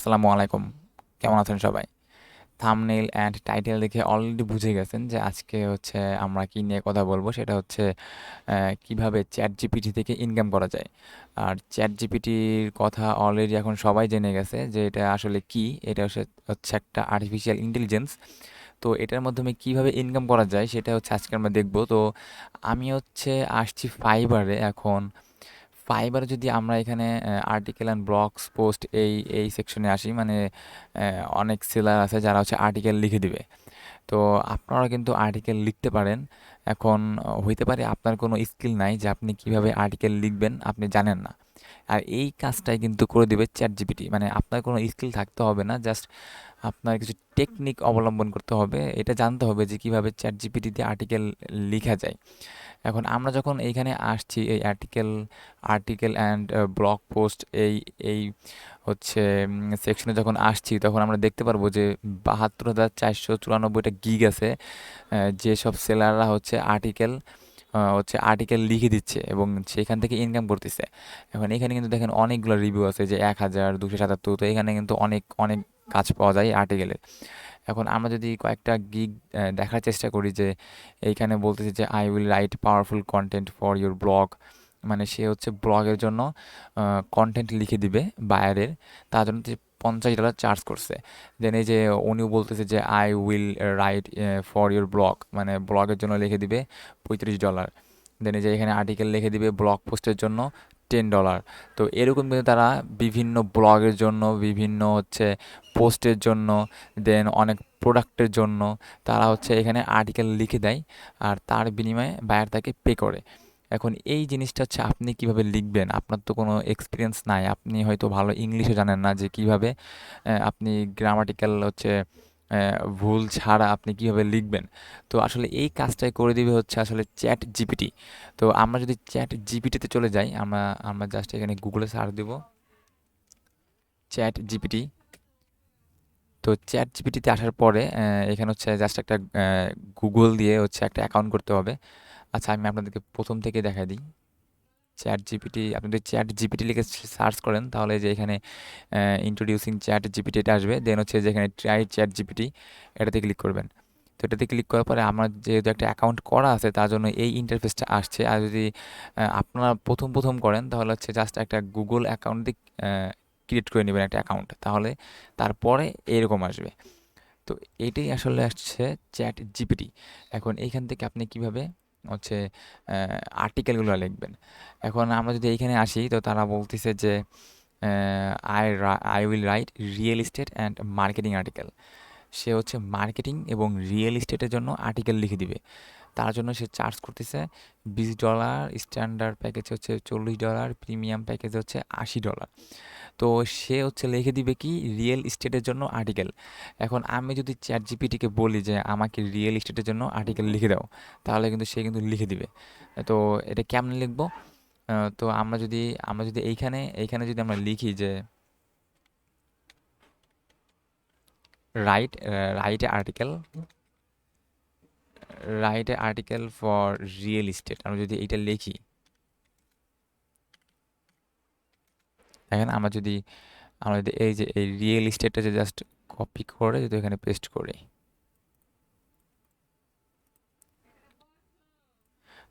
আসসালামু আলাইকুম। কেমন আছেন সবাই? থাম্বনেইল অ্যান্ড টাইটেল দেখে অলরেডি বুঝে গেছেন যে আজকে হচ্ছে আমরা কি নিয়ে কথা বলবো। সেটা হচ্ছে কিভাবে চ্যাট জিপিটি থেকে ইনকাম করা যায়। আর চ্যাট জিপিটির কথা অলরেডি এখন সবাই জেনে গেছে যে এটা আসলে কি। এটা হচ্ছে একটা আর্টিফিশিয়াল ইন্টেলিজেন্স। তো এটার মাধ্যমে কিভাবে ইনকাম করা যায় সেটা হচ্ছে আজকে আমরা দেখব। তো আমি হচ্ছে আসছি ফাইবারে এখন। ফাইবারে যদি আমরা এখানে আর্টিকেল অ্যান্ড ব্লগস পোস্ট এই সেকশনে আসি, মানে অনেক সেলার আছে যারা হচ্ছে আর্টিকেল লিখে দিবে। তো আপনারা কিন্তু আর্টিকেল লিখতে পারেন। এখন হইতে পারে আপনার কোনো স্কিল নাই যে আপনি কিভাবে আর্টিকেল লিখবেন আপনি জানেন না। আর এই কাজটাই কিন্তু করে দিবে চ্যাট জিপিটি। মানে আপনার কোনো স্কিল থাকতে হবে না, জাস্ট আপনার কিছু টেকনিক অবলম্বন করতে হবে। এটা জানতে হবে যে কিভাবে চ্যাট জিপিটিতে আর্টিকেল লিখা যায়। এখন আমরা যখন এইখানে আসছি এই আর্টিকেল অ্যান্ড ব্লগ পোস্ট এই এই হচ্ছে সেকশনে যখন আসছি, তখন আমরা দেখতে পারবো যে ৭২,৪৯৪টা গিগ আছে। যেসব সেলাররা হচ্ছে আর্টিকেল লিখে দিচ্ছে এবং সেখান থেকে ইনকাম করতেছে। এখন এখানে কিন্তু দেখেন অনেকগুলো রিভিউ আছে যে ১,২৭৭। তো এখানে কিন্তু অনেক অনেক কাজ পাওয়া যায় আর্টিকেলের। এখন আমরা যদি কয়েকটা গিগ দেখার চেষ্টা করি, যে এইখানে বলতেছে যে I will right powerful content for your blog. মানে সে হচ্ছে ব্লগের জন্য কন্টেন্ট লিখে দিবে বায়ারের। তার জন্য $50 চার্জ করছে। দেন এই যে উনিও বলতেছে যে I will right for your blog, মানে ব্লগের জন্য লিখে দিবে $35। দেন এই যে এখানে আর্টিকেল লিখে দিবে ব্লগ পোস্টের জন্য $10। তো এরকম কিন্তু তারা বিভিন্ন ব্লগের জন্য, বিভিন্ন হচ্ছে পোস্টের জন্য, দেন অনেক প্রোডাক্টের জন্য তারা হচ্ছে এখানে আর্টিকেল লিখে দেয়। আর তার বিনিময়ে বায়ার তাকে পে করে। এখন এই জিনিসটা হচ্ছে আপনি কিভাবে লিখবেন, আপনার তো কোনো এক্সপিরিয়েন্স নাই, আপনি হয়তো ভালো ইংলিশও জানেন না যে কিভাবে আপনি গ্রামাটিক্যাল হচ্ছে ভুল ছাড়া আপনি কিভাবে লিখবেন। তো আসলে এই কাজটাই করে দিবে হচ্ছে আসলে চ্যাট জিপিটি। তো আমরা যদি চ্যাট জিপিটিতে চলে যাই, আমরা আমরা জাস্ট এখানে গুগলে সার্চ দেব চ্যাট জিপিটি। তো চ্যাট জিপিটিতে আসার পরে এখানে হচ্ছে জাস্ট একটা গুগল দিয়ে হচ্ছে একটা অ্যাকাউন্ট করতে হবে। আচ্ছা, আমি আপনাদেরকে প্রথম থেকে দেখাই দিই। চ্যাট জিপিটি, আপনি যদি চ্যাট জিপিটি লিখে সার্চ করেন তাহলে যে এখানে ইন্ট্রোডিউসিং চ্যাট জিপিটি এটা আসবে। দেন হচ্ছে যে এখানে ট্রাই চ্যাট জিপিটি, এটাতে ক্লিক করবেন। তো এটাতে ক্লিক করার পরে আমার যেহেতু একটা অ্যাকাউন্ট করা আছে তার জন্য এই ইন্টারফেসটা আসছে। আর যদি আপনারা প্রথম প্রথম করেন তাহলে হচ্ছে জাস্ট একটা গুগল অ্যাকাউন্ট দিয়ে ক্রিয়েট করে নেবেন একটা অ্যাকাউন্ট, তাহলে তারপরে এরকম আসবে। তো এটাই আসলে আসছে চ্যাট জিপিটি। এখন এইখান থেকে আপনি কিভাবে হচ্ছে আর্টিকেলগুলো লিখবেন। এখন আমরা যদি এইখানে আসি, তো তারা বলতেছে যে I will write real estate and marketing article. সে হচ্ছে মার্কেটিং এবং রিয়েল এস্টেটের জন্য আর্টিকেল লিখে দিবে। তার জন্য সে চার্জ করতেছে $20, স্ট্যান্ডার্ড প্যাকেজ হচ্ছে $40, প্রিমিয়াম প্যাকেজ হচ্ছে $80। তো সে হচ্ছে লিখে দিবে কি রিয়েল এস্টেটের জন্য আর্টিকেল। এখন আমি যদি চ্যাট জিপিটিকে বলি যে আমাকে রিয়েল এস্টেটের জন্য আর্টিকেল লিখে দাও, তাহলে কিন্তু সে কিন্তু লিখে দিবে। তো এটা কেমনে লিখবো? তো আমরা যদি এইখানে যদি আমরা লিখি যে right right article for real estate, আমরা যদি এইটা লিখি, দেখেন আমরা যদি এই যে এই রিয়েল এস্টেটটা যে জাস্ট কপি করে যদি এখানে পেস্ট করি,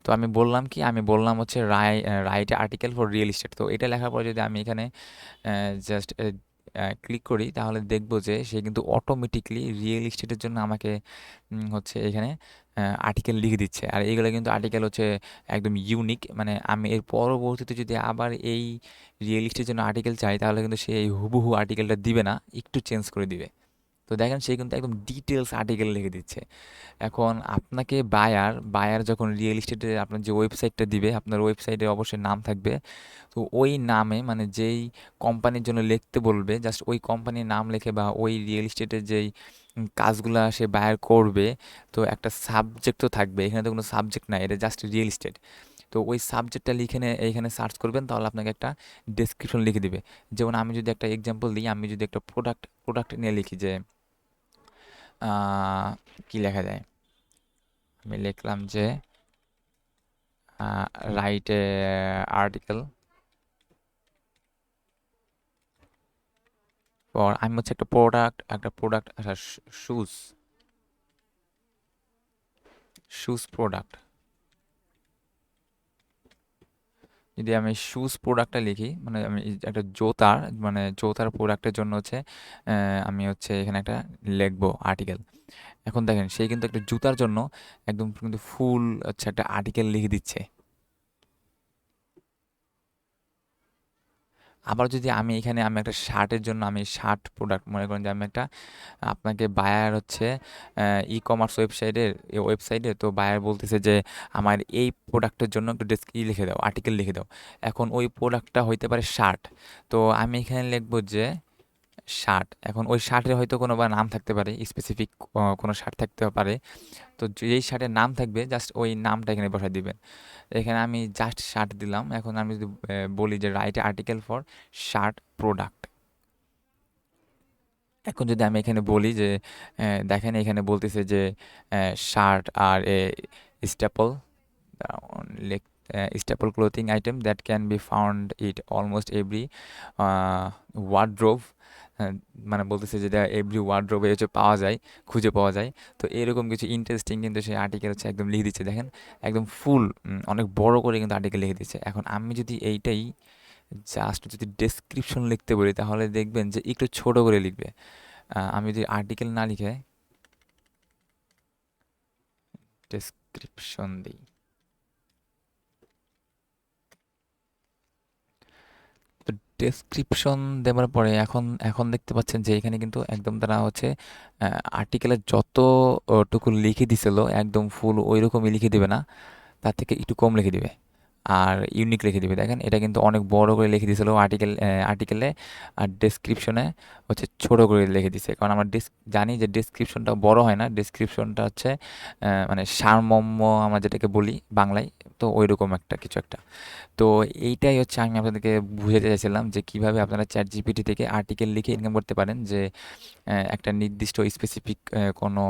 তো আমি বললাম হচ্ছে right article for real estate. তো এটা লেখার পরে যদি আমি এখানে জাস্ট ক্লিক করি, তাহলে দেখবো যে সে কিন্তু অটোমেটিকলি রিয়েল এস্টেটের জন্য আমাকে হচ্ছে এখানে আর্টিকেল লিখে দিচ্ছে। আর এইগুলো কিন্তু আর্টিকেল হচ্ছে একদম ইউনিক। মানে আমি এর পরবর্তীতে যদি আবার এই রিয়েল এস্টেটের জন্য আর্টিকেল চাই, তাহলে কিন্তু সে এই হুবহু আর্টিকেলটা দিবে না, একটু চেঞ্জ করে দিবে। তো দেখেন সে কিন্তু একদম ডিটেলস আর্টিকেল লিখে দিচ্ছে। এখন আপনাকে বায়ার যখন রিয়েল এস্টেটে আপনার যে ওয়েবসাইটটা দিবে, আপনার ওয়েবসাইটে অবশ্যই নাম থাকবে। তো ওই নামে, মানে যেই কোম্পানির জন্য লিখতে বলবে, জাস্ট ওই কোম্পানির নাম লেখে বা ওই রিয়েল এস্টেটের যেই কাজগুলা সে বায়ার করবে, তো একটা সাবজেক্ট তো থাকবে। এখানে তো কোনো সাবজেক্ট নাই, এটা জাস্ট রিয়েল এস্টেট। তো ওই সাবজেক্টটা লিখে এইখানে সার্চ করবেন, তাহলে আপনাকে একটা ডেসক্রিপশন লিখে দিবে। যেমন আমি যদি একটা এক্সাম্পল দিই, আমি যদি একটা প্রোডাক্ট নিয়ে লিখি যে কি লেখা যায়, আমি লিখলাম যে রাইট এ আর্টিকেল পর আমি হচ্ছে একটা প্রোডাক্ট আচ্ছা, শুজ শুজ প্রোডাক্ট। যদি আমি শুজ প্রোডাক্টটা লিখি, মানে আমি একটা জুতার, মানে জুতার প্রোডাক্টের জন্য হচ্ছে আমি হচ্ছে এখানে একটা লিখবো আর্টিকেল। এখন দেখেন সে কিন্তু একটা জুতার জন্য একদম কিন্তু ফুল হচ্ছে একটা আর্টিকেল লিখে দিচ্ছে। আবার যদি আমি একটা শার্টের জন্য আমি শার্ট প্রোডাক্ট মনে করেন যে আমি একটা আপনাকে বায়ার হচ্ছে ই কমার্স ওয়েবসাইটে তো বায়ার বলতেছে যে আমার এই প্রোডাক্টের জন্য একটু লিখে দাও, আর্টিকেল লিখে দাও। এখন ওই প্রোডাক্টটা হইতে পারে শার্ট। তো আমি এখানে লিখবো যে শার্ট। এখন ওই শার্টের হয়তো কোনো বা নাম থাকতে পারে, স্পেসিফিক কোনো শার্ট থাকতে পারে। তো যেই শার্টের নাম থাকবে জাস্ট ওই নামটা এখানে বসাই দিবেন। এখানে আমি জাস্ট শার্ট দিলাম। এখন আমি যদি বলি যে right article for shirt product. এখন যদি আমি এখানে বলি যে দেখেন এখানে বলতেছে যে shirt R A staple staple clothing item that can be found it almost every wardrobe। মানে বলতেছে যেটা এভরি ওয়ার্ড্রোবে হচ্ছে পাওয়া যায়, খুঁজে পাওয়া যায়। তো এরকম কিছু ইন্টারেস্টিং কিন্তু সেই আর্টিকেল হচ্ছে একদম লিখে দিচ্ছে, দেখেন একদম ফুল অনেক বড় করে কিন্তু আর্টিকেল লিখে দিচ্ছে। এখন আমি যদি এইটাই জাস্ট যদি ডেসক্রিপশন লিখতে বলি তাহলে দেখবেন যে একটু ছোট করে লিখবে। আমি যদি আর্টিকেল না লিখে ডেসক্রিপশন দিই, তো ডেসক্রিপশন দেওয়ার পরে এখন এখন দেখতে পাচ্ছেন যে এখানে কিন্তু একদম তারা হচ্ছে আর্টিকেলের যতটুকু লিখে দিছিল একদম ফুল ওই রকমই লিখে দিবে না, তার থেকে একটু কম লিখে দিবে আর ইউনিক লিখে দিবে। দেখেন এটা কিন্তু অনেক বড় করে লিখে দিয়েছিল আর্টিকেলে, আর ডেসক্রিপশনে হচ্ছে ছোট করে লিখে দিছে। কারণ আমরা জানি যে ডেসক্রিপশনটা বড় হয় না, ডেসক্রিপশনটা হচ্ছে মানে সারমর্ম আমরা যেটাকে বলি বাংলায়, তো ওই রকম একটা কিছু একটা। তো এইটাই হচ্ছে আমি আপনাদেরকে বুঝাতে চাইছিলাম যে কিভাবে আপনারা চ্যাট জিপিটি থেকে আর্টিকেল লিখে ইনকাম করতে পারেন। যে একটা নির্দিষ্ট স্পেসিফিক কোনো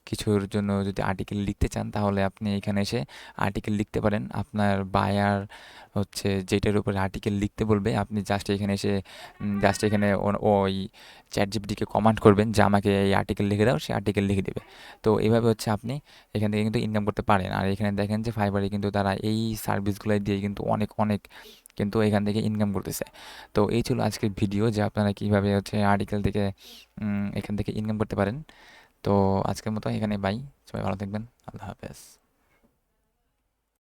কিছুর জন্য যদি আর্টিকেল লিখতে চান তাহলে আপনি এখানে এসে আর্টিকেল লিখতে পারেন। আপনার বায়ার হচ্ছে যেটার উপরে আর্টিকেল লিখতে বলবে আপনি জাস্ট এখানে এসে জাস্ট এখানে ওই চ্যাট জিপিটিকে কমান্ড করবেন যে আমাকে এই আর্টিকেল লিখে দাও, সে আর্টিকেল লিখে দেবে। তো এইভাবে হচ্ছে আপনি এখান থেকে কিন্তু ইনকাম করতে পারেন। আর এখানে দেখেন যে ফাইবারে কিন্তু তারা এই সার্ভিসগুলো দিয়ে কিন্তু অনেক অনেক কিন্তু এখান থেকে ইনকাম করতেছে। তো এই ছিল আজকের ভিডিও যে আপনারা কিভাবে হচ্ছে আর্টিকেল থেকে এখান থেকে ইনকাম করতে পারেন। তো আজকের মতো এখানে বাই। সবাই ভালো থাকবেন। আল্লাহ হাফেজ।